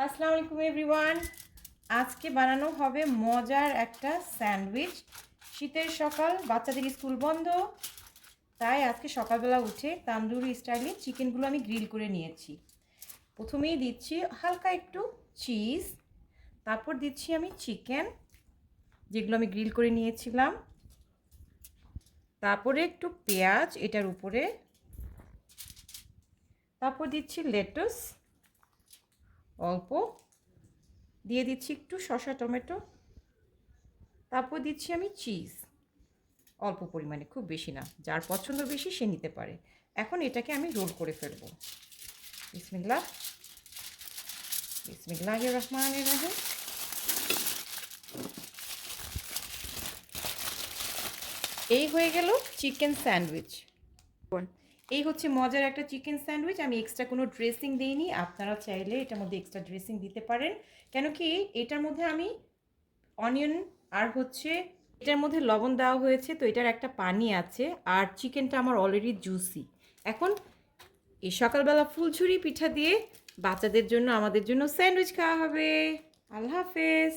আসসালামু আলাইকুম এভরিওয়ান। আজকে বানানো হবে মজার একটা স্যান্ডউইচ। শীতের সকাল, বাচ্চাদের স্কুল বন্ধ, তাই আজকে সকালবেলা উঠে তান্দুরি স্টাইলে চিকেনগুলো আমি গ্রিল করে নিয়েছি। প্রথমেই দিচ্ছি হালকা একটু চিজ, তারপর দিচ্ছি আমি চিকেন যেগুলো আমি গ্রিল করে নিয়েছিলাম, তারপরে একটু পেঁয়াজ এটার উপরে, তারপর দিচ্ছি লেটুস অল্প, দিয়ে দিচ্ছি একটু শসা টমেটো, তারপর দিচ্ছি আমি চিজ অল্প পরিমাণে, খুব বেশি না, যার পছন্দ বেশি সে নিতে পারে। এখন এটাকে আমি রোল করে ফেলব। বিসমিল্লাহ, বিসমিল্লাহির রহমানির রহিম। এই হয়ে গেল চিকেন স্যান্ডউইচ। এই হচ্ছে মজার একটা চিকেন স্যান্ডউইচ। আমি এক্সট্রা কোনো ড্রেসিং দিইনি, আপনারা চাইলে এটার মধ্যে এক্সট্রা ড্রেসিং দিতে পারেন। কেন কি এটার মধ্যে আমি অনিয়ন আর হচ্ছে এটার মধ্যে লবণ দেওয়া হয়েছে, তো এটার একটা পানি আছে, আর চিকেনটা আমার অলরেডি জুসি। এখন এই সকালবেলা ফুলঝুরি পিঠা দিয়ে বাচ্চাদের জন্য আমাদের জন্য স্যান্ডউইচ খাওয়া হবে। আল্লাহ হাফেজ।